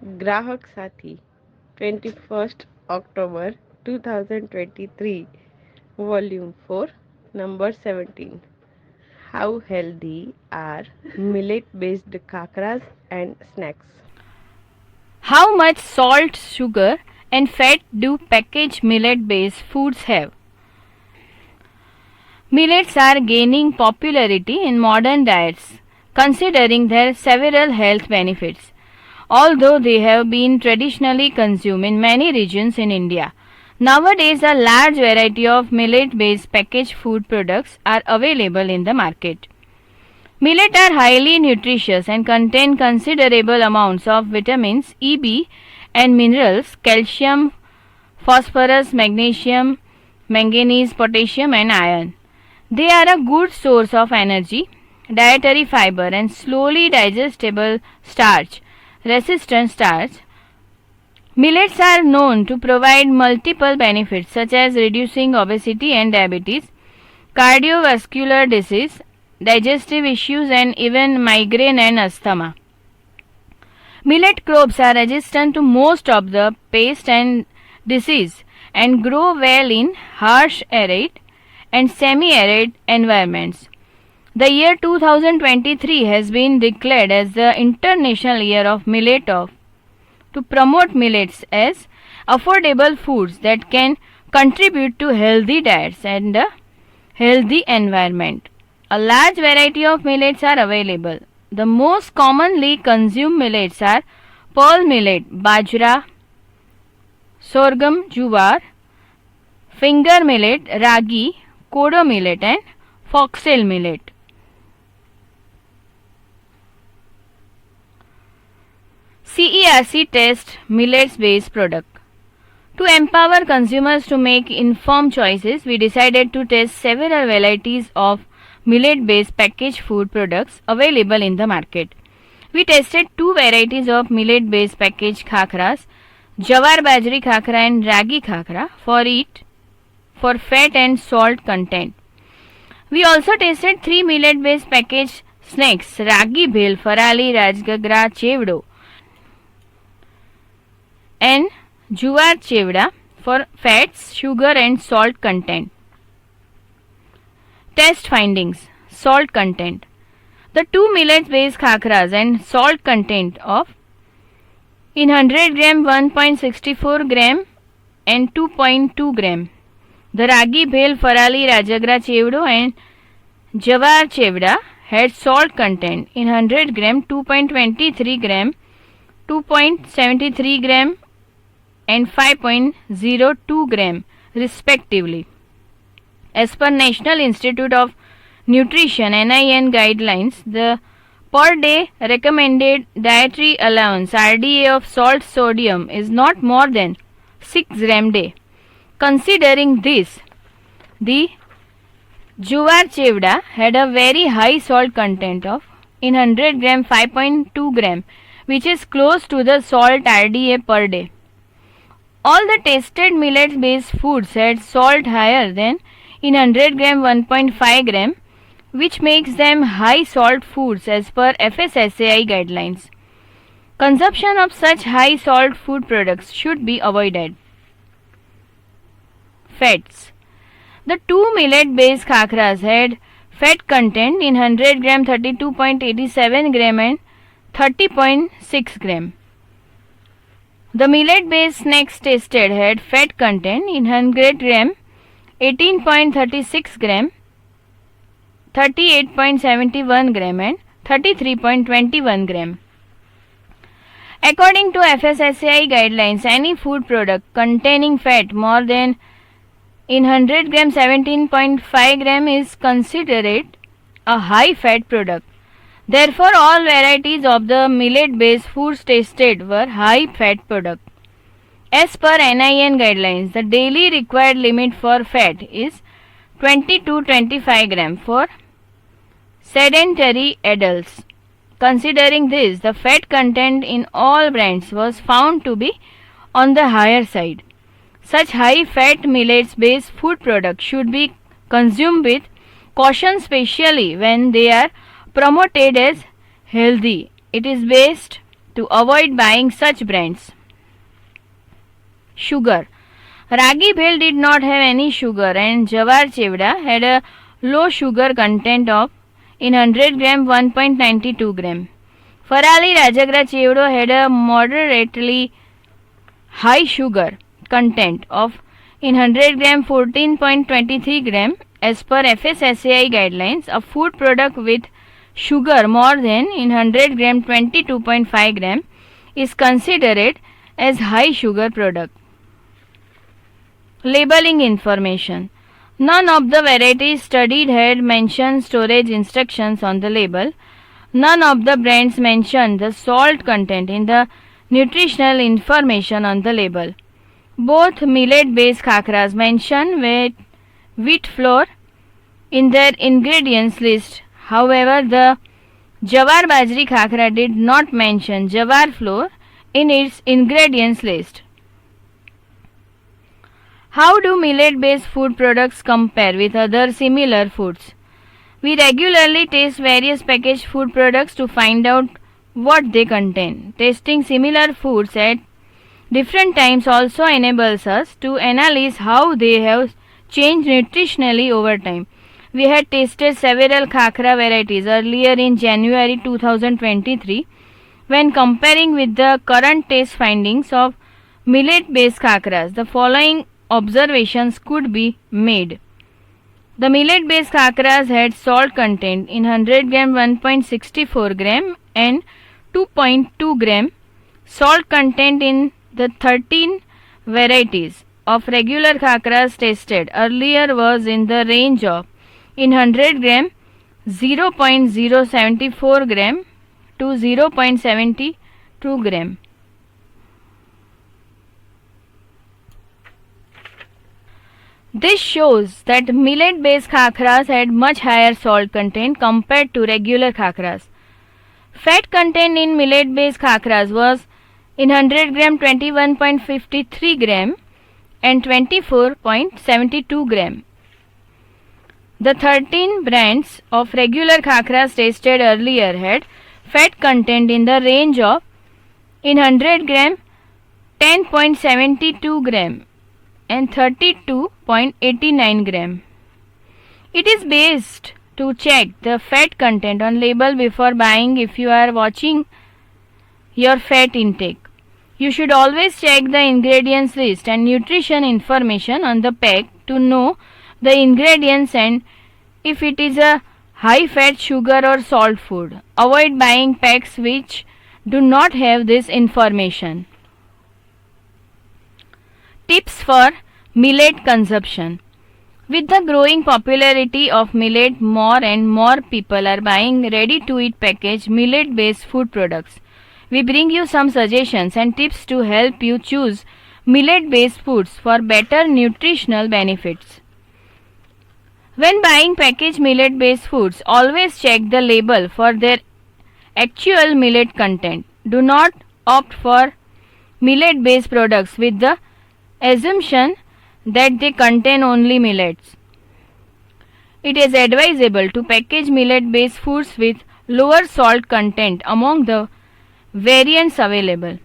Grahak Sathi, 21st October 2023, Volume 4, Number 17. How healthy are millet-based khakras and snacks? How much salt, sugar, and fat do packaged millet based foods have? Millets are gaining popularity in modern diets, considering their several health benefits. Although they have been traditionally consumed in many regions in India, nowadays a large variety of millet based packaged food products are available in the market. Millet are highly nutritious and contain considerable amounts of vitamins E, B, and minerals calcium, phosphorus, magnesium, manganese, potassium, and iron. They are a good source of energy, dietary fiber, and slowly digestible starch, resistant starch. Millets are known to provide multiple benefits such as reducing obesity and diabetes, cardiovascular disease, digestive issues, and even migraine and asthma. Millet crops are resistant to most of the pest and disease and grow well in harsh arid and semi-arid environments. The year 2023 has been declared as the International Year of Millet to promote millets as affordable foods that can contribute to healthy diets and a healthy environment. A large variety of millets are available. The most commonly consumed millets are pearl millet, bajra, sorghum, jowar, finger millet, ragi, kodo millet, and foxtail millet. CERC test millets based product. To empower consumers to make informed choices, we decided to test several varieties of millet based packaged food products available in the market. We tested two varieties of millet based packaged khakras, jawar bajri khakra and ragi khakra for fat and salt content. We also tested three millet based packaged snacks, ragi bhel, farali, rajgagra, chevdo and jowar chevda for fats, sugar and salt content. Test findings. Salt content. The two millet based khakras and salt content of in 100 gram 1.64 gram and 2.2 gram. The ragi bhel, farali, rajagra chevdo and jawar chevda had salt content in 100 gram 2.23 gram, 2.73 gram and 5.02 gram respectively. As per National Institute of Nutrition (NIN) guidelines, the per day recommended dietary allowance (RDA) of salt sodium is not more than 6 gram day. Considering this, the jowar chevda had a very high salt content of in 100 gram 5.2 gram, which is close to the salt RDA per day. All the tested millet based foods had salt higher than in 100 gram 1.5 gram, which makes them high salt foods as per FSSAI guidelines. Consumption of such high salt food products should be avoided. Fats. The two millet based khakras had fat content in 100 gram 32.87 gram and 30.6 gram. The millet based snacks tested had fat content in 100 gram 18.36 gram, 38.71 gram and 33.21 gram. According to FSSAI guidelines, any food product containing fat more than in 100 gram 17.5 gram is considered a high fat product. Therefore, all varieties of the millet based foods tested were high fat products. As per NIN guidelines, the daily required limit for fat is 20 to 25 gram for sedentary adults. Considering this, the fat content in all brands was found to be on the higher side. Such high fat millets based food products should be consumed with caution, especially when they are promoted as healthy. It is best to avoid buying such brands. Sugar. Ragi bhel did not have any sugar and Jawar chevda had a low sugar content of in 100 gram 1.92 gram. Farali Rajagra chevdo had a moderately high sugar content of in 100 gram 14.23 gram. As per FSSAI guidelines, a food product with sugar more than in 100 gram 22.5 gram is considered as high sugar product. Labeling information. None of the varieties studied had mentioned storage instructions on the label. None of the brands mentioned the salt content in the nutritional information on the label. Both millet-based Khakhras mention wheat flour in their ingredients list. However, the Jawar Bajri Khakhra did not mention Jawar flour in its ingredients list. How do millet-based food products compare with other similar foods? We regularly taste various packaged food products to find out what they contain. Tasting similar foods at different times also enables us to analyze how they have changed nutritionally over time. We had tasted several Khakhra varieties earlier in January 2023. When comparing with the current taste findings of millet-based Khakhras, the following observations could be made. The millet-based Khakhras had salt content in 100 gram 1.64 gram and 2.2 gram. Salt content in the 13 varieties of regular Khakhras tasted earlier was in the range of in 100 gram 0.074 gram to 0.72 gram. This shows that millet-based Khakhras had much higher salt content compared to regular Khakhras. Fat content in millet-based Khakhras was in 100 gram 21.53 gram and 24.72 gram. The 13 brands of regular Khakhras tasted earlier had fat content in the range of in 100 gram 10.72 gram and 32.89 gram. It is best to check the fat content on label before buying if you are watching your fat intake. You should always check the ingredients list and nutrition information on the pack to know the ingredients and if it is a high fat, sugar or salt food. Avoid buying packs which do not have this information. Tips for millet consumption. With the growing popularity of millet, more and more people are buying ready-to-eat packaged millet-based food products. We bring you some suggestions and tips to help you choose millet-based foods for better nutritional benefits. When buying packaged millet-based foods, always check the label for their actual millet content. Do not opt for millet-based products with the assumption that they contain only millets. It is advisable to package millet-based foods with lower salt content among the variants available.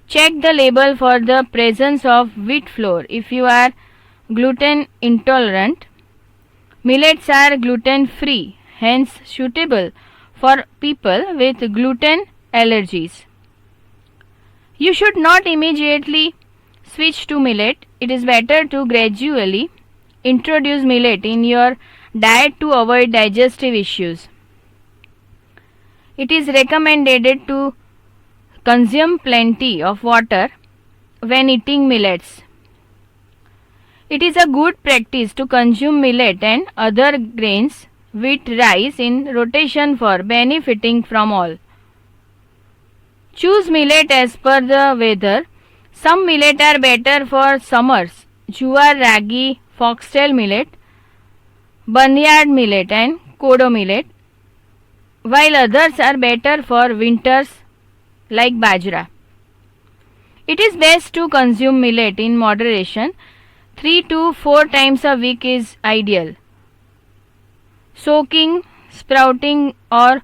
Check the label for the presence of wheat flour if you are gluten intolerant. Millets are gluten free, hence suitable for people with gluten allergies. You should not immediately switch to millet. It is better to gradually introduce millet in your diet to avoid digestive issues. It is recommended to consume plenty of water when eating millets. It is a good practice to consume millet and other grains, wheat, rice in rotation for benefiting from all. Choose millet as per the weather. Some millet are better for summers. Jowar, ragi, foxtail millet, barnyard millet and kodo millet, while others are better for winters like bajra. It is best to consume millet in moderation. 3 to 4 times a week is ideal. Soaking, sprouting or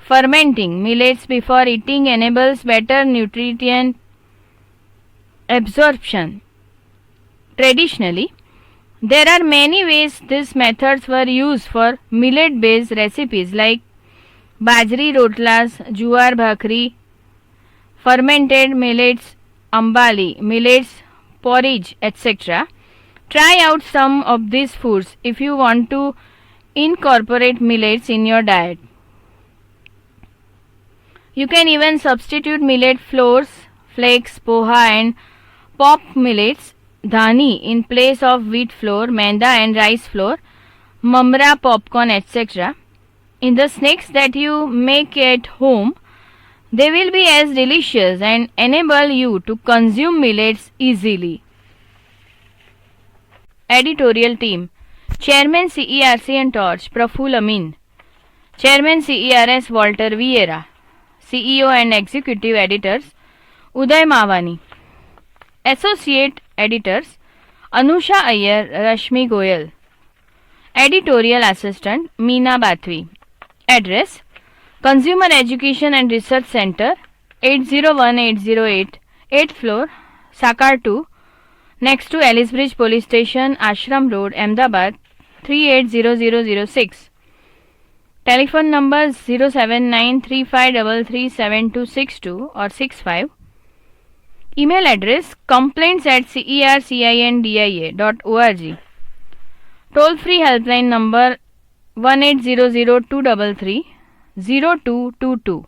Fermenting millets before eating enables better nutrient absorption. Traditionally, there are many ways these methods were used for millet-based recipes like bajri rotlas, juar bhakri, fermented millets, ambali, millets porridge, etc. Try out some of these foods if you want to incorporate millets in your diet. You can even substitute millet flours, flakes, poha and pop millets, dhani in place of wheat flour, maida and rice flour, mamra, popcorn, etc. In the snacks that you make at home, they will be as delicious and enable you to consume millets easily. Editorial team: Chairman CERC and Torch Praful Amin, Chairman CERS Walter Vieira, CEO and Executive Editors Uday Mawani, Associate Editors Anusha Iyer, Rashmi Goyal, Editorial Assistant Meena Bathwi. Address: Consumer Education and Research Center, 801808, 8th floor, Sakar 2, next to Ellisbridge Police Station, Ashram Road, Ahmedabad 380006. Telephone numbers 07935337262 or 65. Email address complaints@cercindia.org. Toll free helpline number 1800-233-0222.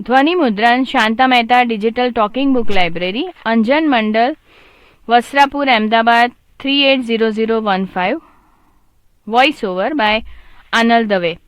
ध्वनि मुद्रण Shanta Mehta digital talking book library, Anjan Mandal, Vastrapur, Ahmedabad 380015. Voice over by Anil Dave.